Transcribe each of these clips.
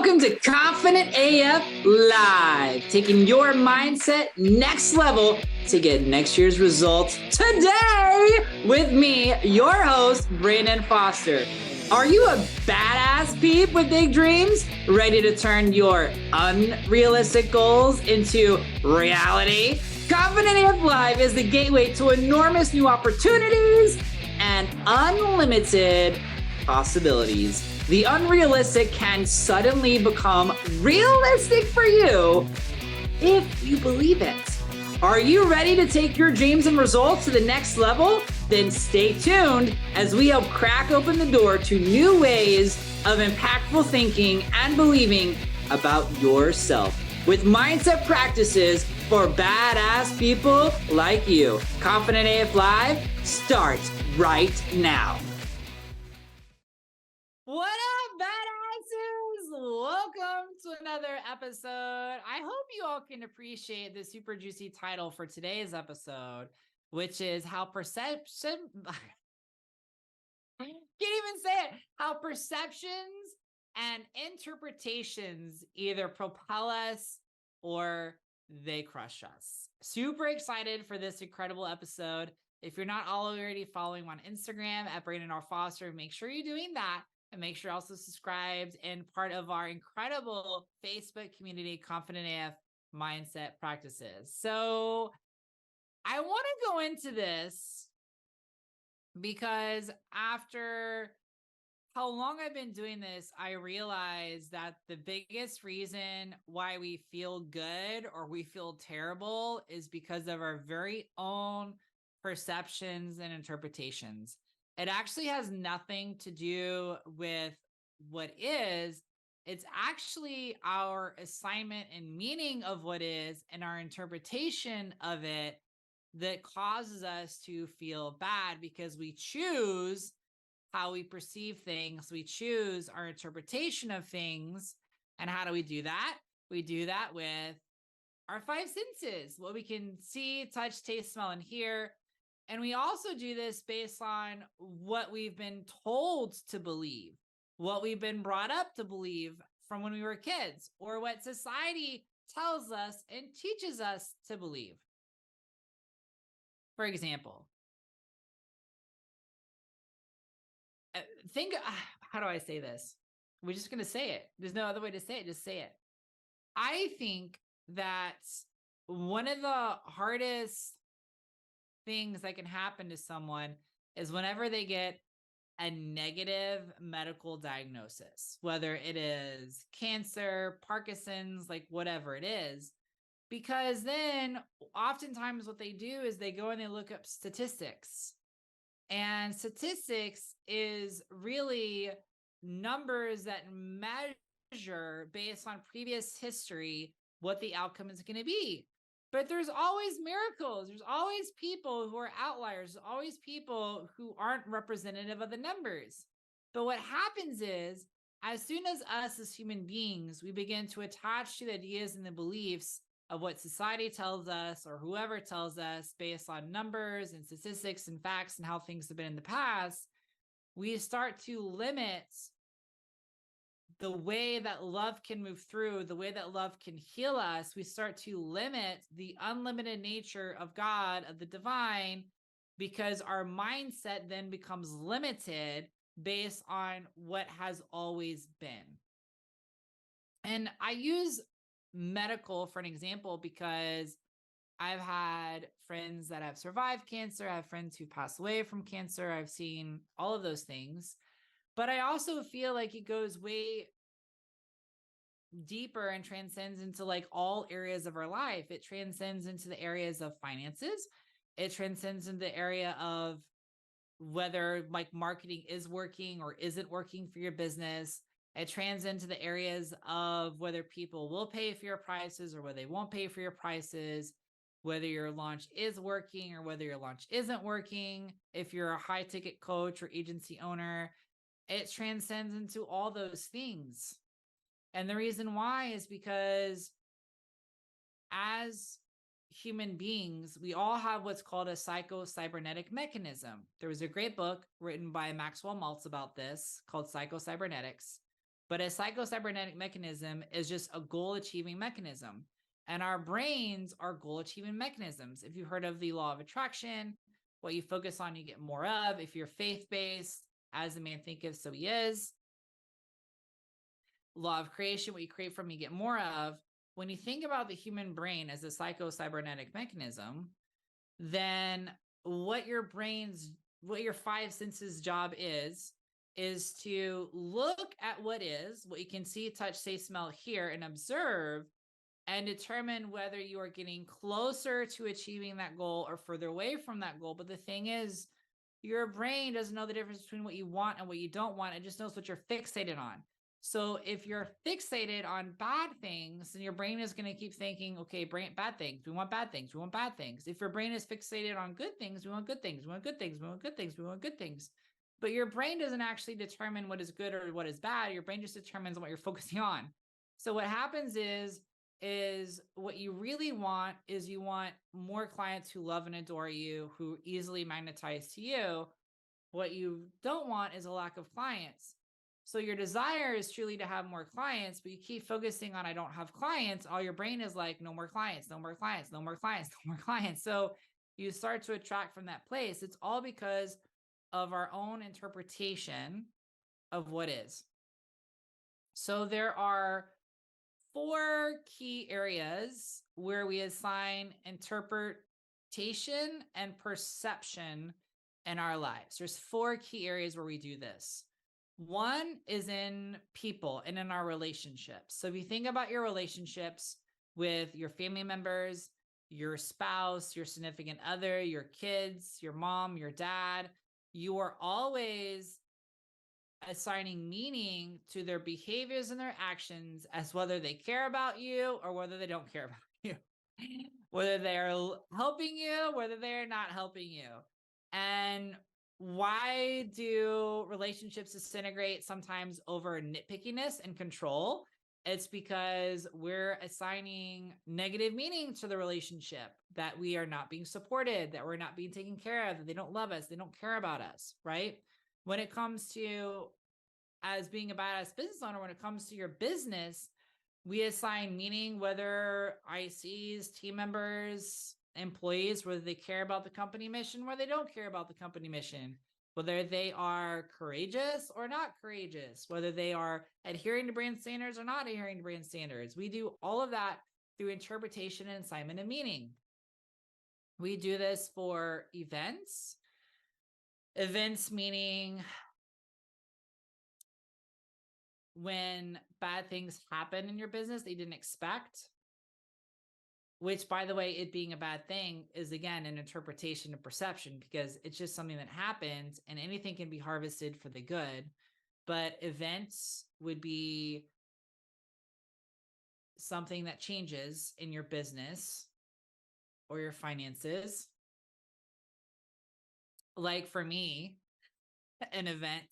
Welcome to Confident AF Live, taking your mindset next level to get next year's results today with me, your host, Brandon Foster. Are you a badass peep with big dreams, ready to turn your unrealistic goals into reality? Confident AF Live is the gateway to enormous new opportunities and unlimited possibilities. The unrealistic can suddenly become realistic for you if you believe it. Are you ready to take your dreams and results to the next level? Then stay tuned as we help crack open the door to new ways of impactful thinking and believing about yourself with mindset practices for badass people like you. Confident AF Live starts right now. What up, badasses? Welcome to another episode. I hope you all can appreciate the super juicy title for today's episode, which is how perception, can't even say it, how perceptions and interpretations either propel us or they crush us. Super excited for this incredible episode. If you're not already following on Instagram at Brandon R. Foster, make sure you're doing that. And make sure you're also subscribed and part of our incredible Facebook community, Confident AF Mindset Practices. So I want to go into this because after how long I've been doing this, I realized that the biggest reason why we feel good or we feel terrible is because of our very own perceptions and interpretations. It actually has nothing to do with what is. It's actually our assignment and meaning of what is and our interpretation of it that causes us to feel bad because we choose how we perceive things. We choose our interpretation of things. And how do we do that? We do that with our five senses, what we can see, touch, taste, smell, and hear. And we also do this based on what we've been told to believe, what we've been brought up to believe from when we were kids, or what society tells us and teaches us to believe. For example, how do I say this? We're just going to say it. There's no other way to say it. Just say it. I think that one of the hardest things that can happen to someone is whenever they get a negative medical diagnosis, whether it is cancer, Parkinson's, like whatever it is, because then oftentimes what they do is they go and they look up statistics. And statistics is really numbers that measure based on previous history what the outcome is going to be. But there's always miracles. There's always people who are outliers. There's always people who aren't representative of the numbers. But what happens is, as soon as us as human beings, we begin to attach to the ideas and the beliefs of what society tells us or whoever tells us based on numbers and statistics and facts and how things have been in the past, we start to limit the way that love can move through, the way that love can heal us. We start to limit the unlimited nature of God, of the divine, because our mindset then becomes limited based on what has always been. And I use medical for an example because I've had friends that have survived cancer. I have friends who passed away from cancer. I've seen all of those things. But I also feel like it goes way deeper and transcends into like all areas of our life. It transcends into the areas of finances. It transcends into the area of whether like marketing is working or isn't working for your business. It transcends into the areas of whether people will pay for your prices or whether they won't pay for your prices, whether your launch is working or whether your launch isn't working. If you're a high ticket coach or agency owner, it transcends into all those things. And the reason why is because as human beings, we all have what's called a psycho-cybernetic mechanism. There was a great book written by Maxwell Maltz about this called Psycho-Cybernetics. But a psychocybernetic mechanism is just a goal achieving mechanism. And our brains are goal achieving mechanisms. If you've heard of the law of attraction, what you focus on, you get more of. If you're faith based, as the man thinketh, so he is. Law of creation, what you create from, you get more of. When you think about the human brain as a psychocybernetic mechanism, then what your five senses job is to look at what you can see, touch, taste, smell, hear, and observe, and determine whether you are getting closer to achieving that goal or further away from that goal. But the thing is, your brain doesn't know the difference between what you want and what you don't want. It just knows what you're fixated on. So if you're fixated on bad things, then your brain is going to keep thinking, okay, bad things. We want bad things. We want bad things. If your brain is fixated on good things, we want good things. We want good things. We want good things. We want good things. But your brain doesn't actually determine what is good or what is bad. Your brain just determines what you're focusing on. So what happens is what you really want is you want more clients who love and adore you, who easily magnetize to you. What you don't want is a lack of clients. So your desire is truly to have more clients, but you keep focusing on, I don't have clients. All your brain is like, no more clients, no more clients, no more clients, no more clients. So you start to attract from that place. It's all because of our own interpretation of what is. So there are 4 key areas where we assign interpretation and perception in our lives. There's 4 key areas where we do this. One is in people and in our relationships. So if you think about your relationships with your family members, your spouse, your significant other, your kids, your mom, your dad, you are always assigning meaning to their behaviors and their actions as whether they care about you or whether they don't care about you, whether they're helping you, whether they're not helping you. And why do relationships disintegrate sometimes over nitpickiness and control? It's because we're assigning negative meaning to the relationship, that we are not being supported, that we're not being taken care of, that they don't love us, they don't care about us, right? When it comes to as being a badass business owner, when it comes to your business, we assign meaning, whether ICs, team members, employees, whether they care about the company mission, whether they don't care about the company mission, whether they are courageous or not courageous, whether they are adhering to brand standards or not adhering to brand standards. We do all of that through interpretation and assignment of meaning. We do this for events. Events meaning when bad things happen in your business that you didn't expect, which, by the way, it being a bad thing is, again, an interpretation of perception, because it's just something that happens and anything can be harvested for the good. But events would be something that changes in your business or your finances. Like for me, an event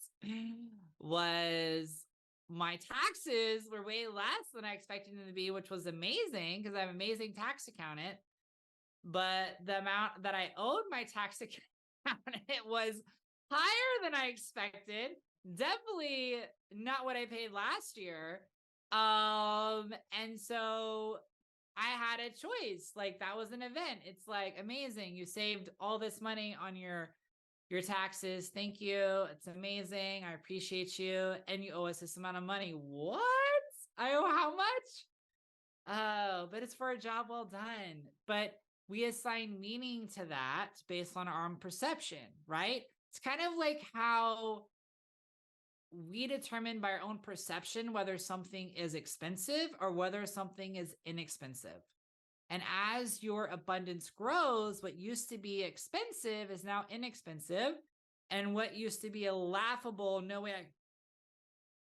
was my taxes were way less than I expected them to be, which was amazing because I have an amazing tax accountant. But the amount that I owed my tax accountant was higher than I expected. Definitely not what I paid last year. And so I had a choice. Like, that was an event. It's like, amazing. You saved all this money on your taxes. Thank you. It's amazing. I appreciate you. And you owe us this amount of money. What? I owe how much? Oh, but it's for a job well done. But we assign meaning to that based on our own perception, right? It's kind of like how we determine by our own perception whether something is expensive or whether something is inexpensive. And as your abundance grows, what used to be expensive is now inexpensive. And what used to be a laughable, no way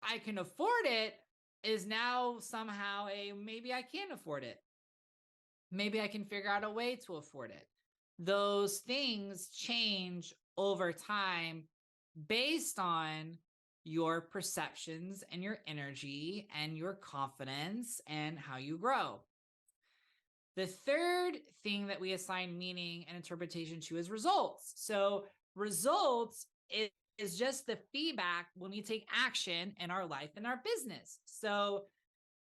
I can afford it, is now somehow maybe I can afford it. Maybe I can figure out a way to afford it. Those things change over time based on your perceptions and your energy and your confidence and how you grow. The third thing that we assign meaning and interpretation to is results. So results is is just the feedback when we take action in our life and our business. So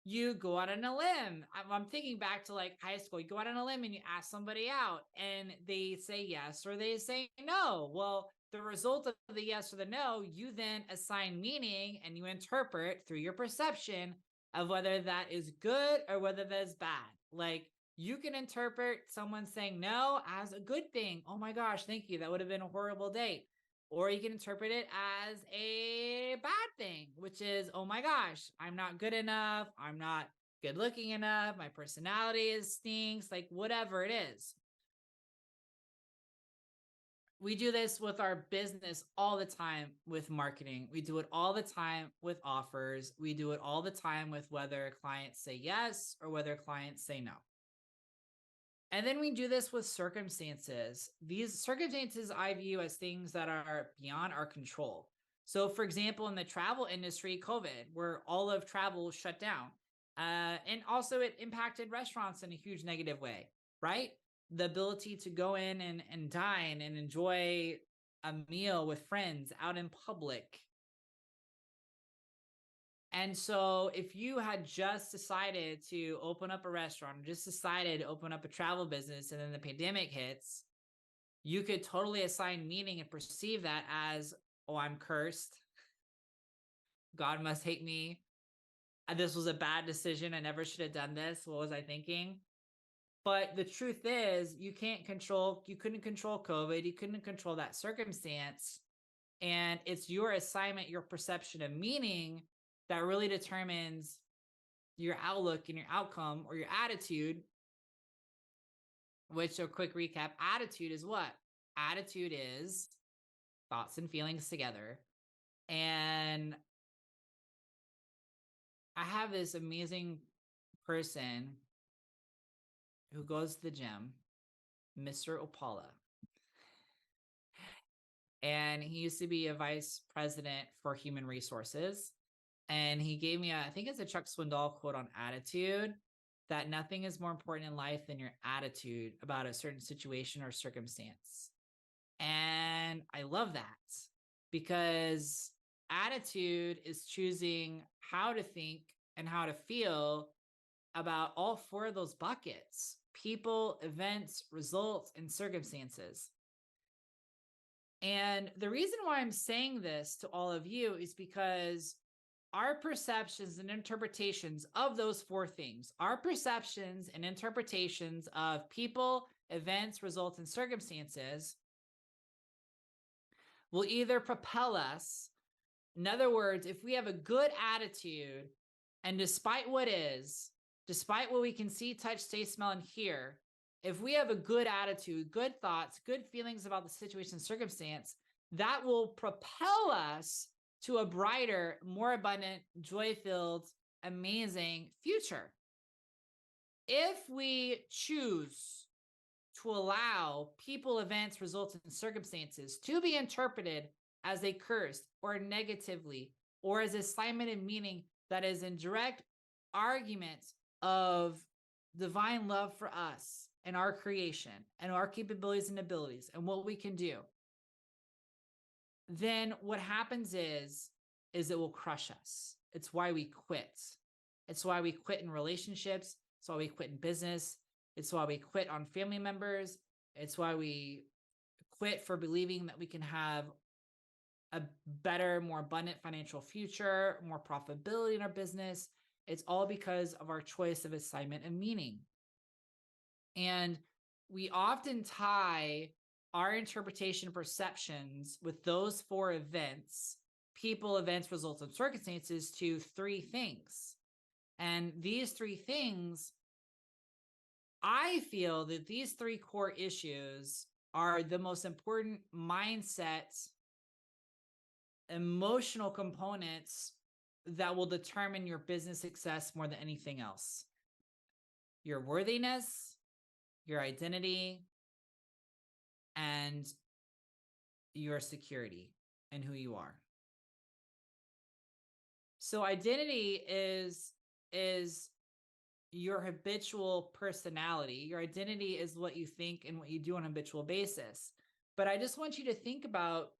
you go out on a limb. I'm thinking back to like high school. You go out on a limb and you ask somebody out and they say yes or they say no. Well, the result of the yes or the no, you then assign meaning and you interpret through your perception of whether that is good or whether that is bad. Like you can interpret someone saying no as a good thing. Oh my gosh, thank you. That would have been a horrible date. Or you can interpret it as a bad thing, which is, oh my gosh, I'm not good enough. I'm not good looking enough. My personality stinks, like whatever it is. We do this with our business all the time with marketing. We do it all the time with offers. We do it all the time with whether clients say yes or whether clients say no. And then we do this with circumstances. These circumstances I view as things that are beyond our control. So, for example, in the travel industry, COVID, where all of travel shut down, and also it impacted restaurants in a huge negative way, right? The ability to go in and dine and enjoy a meal with friends out in public. And so if you had just decided to open up a restaurant or just decided to open up a travel business and then the pandemic hits, you could totally assign meaning and perceive that as, oh, I'm cursed. God must hate me. This was a bad decision. I never should have done this. What was I thinking? But the truth is, you couldn't control COVID. You couldn't control that circumstance. And it's your assignment, your perception of meaning that really determines your outlook and your outcome or your attitude, which a quick recap, attitude is what? Attitude is thoughts and feelings together. And I have this amazing person who goes to the gym, Mr. Opala. And he used to be a vice president for human resources. And he gave me I think it's a Chuck Swindoll quote on attitude, that nothing is more important in life than your attitude about a certain situation or circumstance. And I love that because attitude is choosing how to think and how to feel about all four of those buckets: people, events, results, and circumstances. And the reason why I'm saying this to all of you is because our perceptions and interpretations of those four things, our perceptions and interpretations of people, events, results, and circumstances will either propel us. In other words, if we have a good attitude, and despite what we can see, touch, taste, smell, and hear, if we have a good attitude, good thoughts, good feelings about the situation and circumstance, that will propel us to a brighter, more abundant, joy-filled, amazing future. If we choose to allow people, events, results, and circumstances to be interpreted as a curse or negatively, or as assignment and meaning that is in direct argument of divine love for us and our creation and our capabilities and abilities and what we can do, then what happens is it will crush us. It's why we quit. It's why we quit in relationships. It's why we quit in business. It's why we quit on family members. It's why we quit for believing that we can have a better, more abundant financial future, more profitability in our business. It's all because of our choice of assignment and meaning. And we often tie our interpretation perceptions with those four events, people, events, results, and circumstances, to three things. And these three things, I feel that these three core issues are the most important mindset, emotional components that will determine your business success more than anything else. Your worthiness, your identity, and your security and who you are. So identity is your habitual personality. Your identity is what you think and what you do on a habitual basis. But I just want you to think about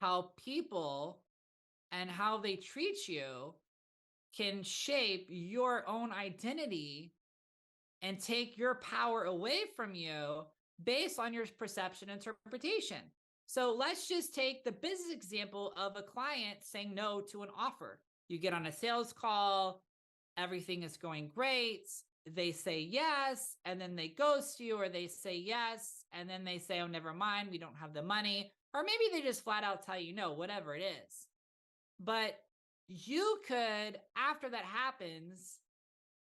how people and how they treat you can shape your own identity and take your power away from you based on your perception and interpretation. So let's just take the business example of a client saying no to an offer. You get on a sales call, everything is going great. They say yes, and then they ghost you, or they say yes, and then they say, oh, never mind, we don't have the money. Or maybe they just flat out tell you no, whatever it is. But you could, after that happens,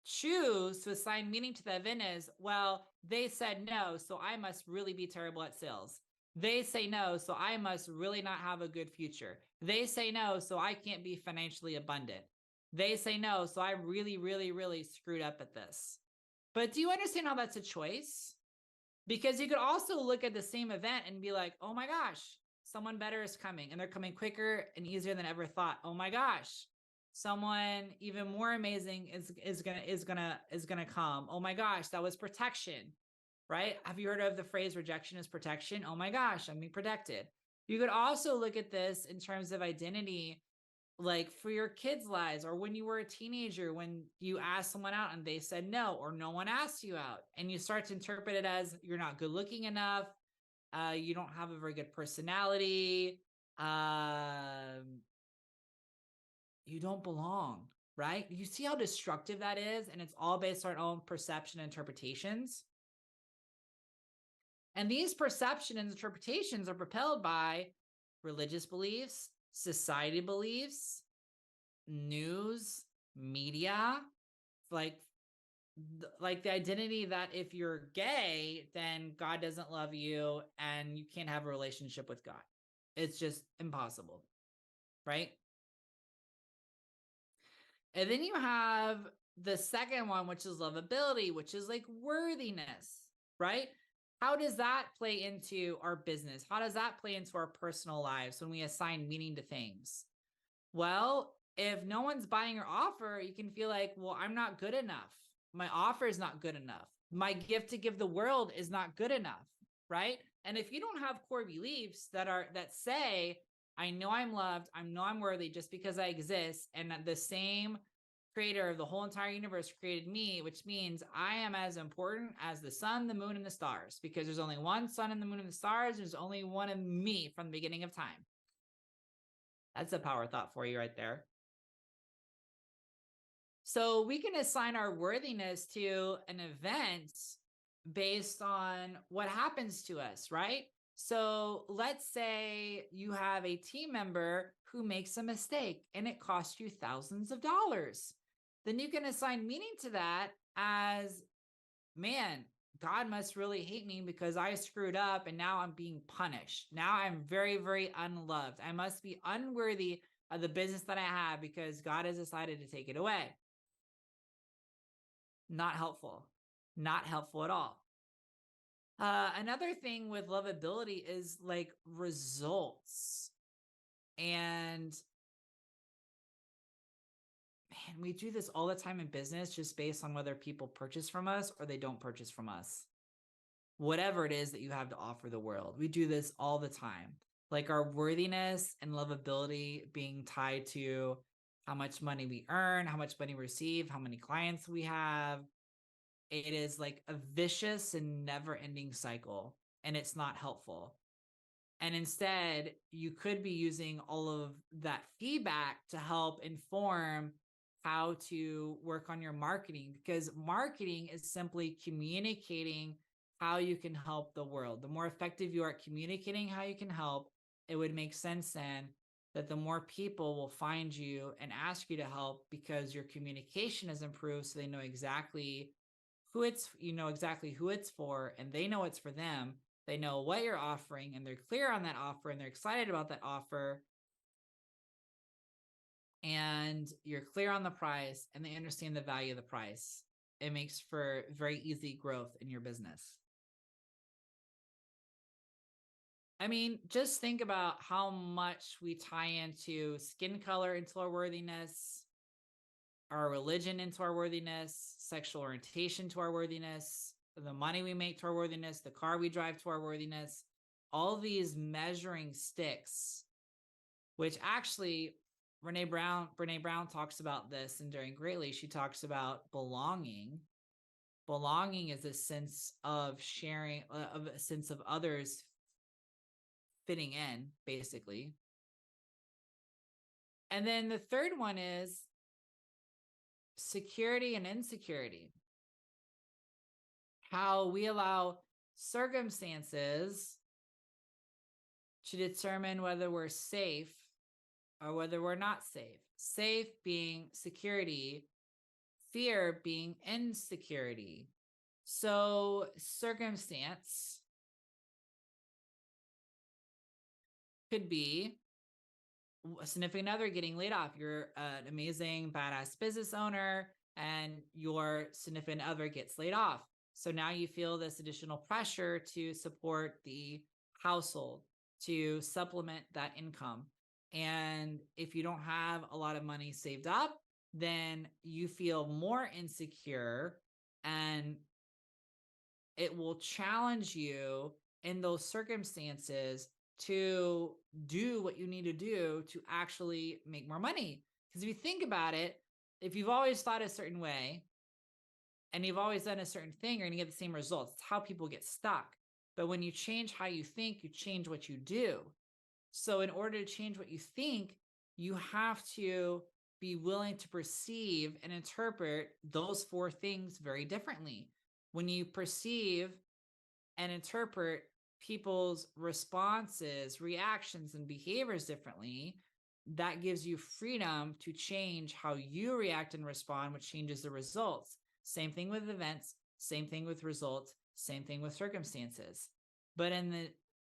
choose to assign meaning to the event as, well, they said no, so I must really be terrible at sales. They say no, so I must really not have a good future. They say no, so I can't be financially abundant. They say no, so I really, really, really screwed up at this. But do you understand how that's a choice? Because you could also look at the same event and be like, oh my gosh, someone better is coming, and they're coming quicker and easier than ever thought. Oh my gosh, someone even more amazing is gonna come. Oh my gosh, that was protection, right? Have you heard of the phrase rejection is protection? Oh my gosh, I'm being protected. You could also look at this in terms of identity, like for your kids' lives, or when you were a teenager, when you asked someone out and they said no, or no one asked you out, and you start to interpret it as you're not good looking enough, you don't have a very good personality, you don't belong, right? You see how destructive that is, and it's all based on our own perception and interpretations. And these perception and interpretations are propelled by religious beliefs, society beliefs, news, media, like the identity that if you're gay, then God doesn't love you and you can't have a relationship with God. It's just impossible, right? And then you have the second one, which is lovability, which is like worthiness, right? How does that play into our business? How does that play into our personal lives when we assign meaning to things? Well, if no one's buying your offer, you can feel like, well, I'm not good enough. My offer is not good enough. My gift to give the world is not good enough, right? And if you don't have core beliefs that say, I know I'm loved, I know I'm worthy just because I exist, and the same creator of the whole entire universe created me, which means I am as important as the sun, the moon, and the stars, because there's only one sun and the moon and the stars. There's only one of me from the beginning of time. That's a power thought for you right there. So we can assign our worthiness to an event based on what happens to us, right? So let's say you have a team member who makes a mistake and it costs you thousands of dollars. Then you can assign meaning to that as, man, God must really hate me because I screwed up and now I'm being punished. Now I'm very, very unloved. I must be unworthy of the business that I have because God has decided to take it away. Not helpful. Not helpful at all. Another thing with lovability is like results. And man, we do this all the time in business just based on whether people purchase from us or they don't purchase from us. Whatever it is that you have to offer the world, we do this all the time. Like our worthiness and lovability being tied to how much money we earn, how much money we receive, how many clients we have. It is like a vicious and never ending cycle, and it's not helpful. And instead, you could be using all of that feedback to help inform how to work on your marketing, because marketing is simply communicating how you can help the world. The more effective you are at communicating how you can help, it would make sense then that the more people will find you and ask you to help because your communication has improved, so they know exactly who it's for, and they know it's for them. They know what you're offering, and they're clear on that offer, and they're excited about that offer, and you're clear on the price, and they understand the value of the price. It makes for very easy growth in your business. I mean, just think about how much we tie into skin color into our worthiness, our religion into our worthiness, sexual orientation to our worthiness, the money we make to our worthiness, the car we drive to our worthiness. All these measuring sticks which actually Brene Brown talks about this Enduring Greatly. She talks about belonging. Belonging is a sense of sharing, of a sense of others fitting in, basically. And then the third one is security and insecurity. How we allow circumstances to determine whether we're safe or whether we're not safe. Safe being security, fear being insecurity. So circumstance could be a significant other getting laid off. You're an amazing, badass business owner and your significant other gets laid off. So now you feel this additional pressure to support the household, to supplement that income. And if you don't have a lot of money saved up, then you feel more insecure, and it will challenge you in those circumstances to do what you need to do to actually make more money. Because if you think about it, if you've always thought a certain way and you've always done a certain thing, you're going to get the same results. It's how people get stuck. But when you change how you think, you change what you do. So in order to change what you think, you have to be willing to perceive and interpret those four things very differently. When you perceive and interpret people's responses, reactions, and behaviors differently, that gives you freedom to change how you react and respond, which changes the results. Same thing with events, same thing with results, same thing with circumstances. But in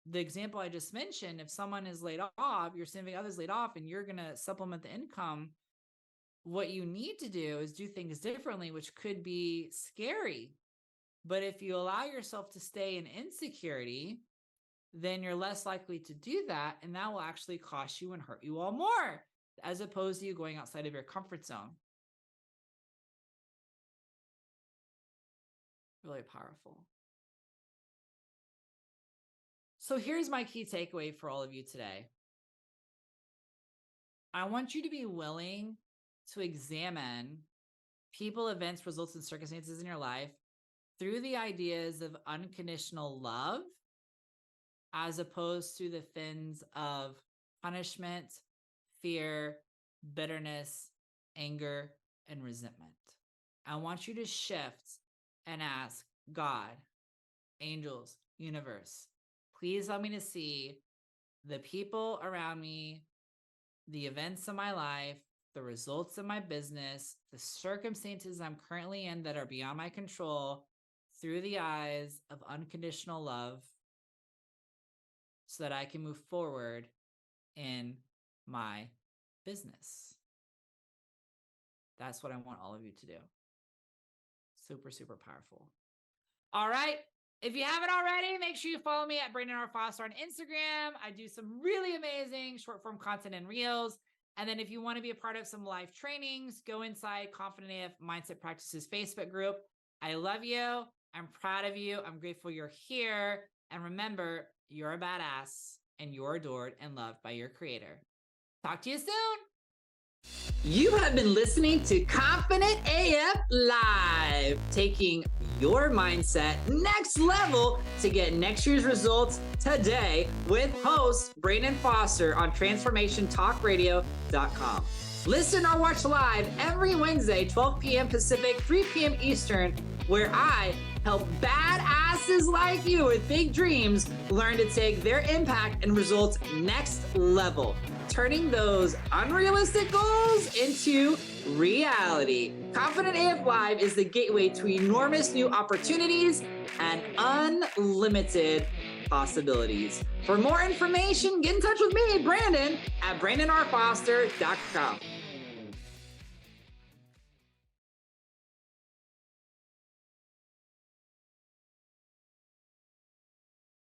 the example I just mentioned, if someone is laid off, your significant other's laid off, and you're going to supplement the income, what you need to do is do things differently, which could be scary. But if you allow yourself to stay in insecurity, then you're less likely to do that. And that will actually cost you and hurt you all more, as opposed to you going outside of your comfort zone. Really powerful. So here's my key takeaway for all of you today. I want you to be willing to examine people, events, results, and circumstances in your life through the ideas of unconditional love, as opposed to the fins of punishment, fear, bitterness, anger, and resentment. I want you to shift and ask God, angels, universe, please help me to see the people around me, the events of my life, the results of my business, the circumstances I'm currently in that are beyond my control, through the eyes of unconditional love, so that I can move forward in my business. That's what I want all of you to do. Super, super powerful. All right. If you haven't already, make sure you follow me at Brandon R. Foster on Instagram. I do some really amazing short form content and reels. And then if you want to be a part of some live trainings, go inside Confident AF Mindset Practices Facebook group. I love you. I'm proud of you. I'm grateful you're here. And remember, you're a badass and you're adored and loved by your creator. Talk to you soon. You have been listening to Confident AF Live, taking your mindset next level to get next year's results today with host Brandon Foster on transformationtalkradio.com. Listen or watch live every Wednesday, 12 p.m. Pacific, 3 p.m. Eastern, where I help badasses like you with big dreams learn to take their impact and results next level, turning those unrealistic goals into reality. Confident AF Live is the gateway to enormous new opportunities and unlimited possibilities. For more information, get in touch with me, Brandon, at BrandonRFoster.com.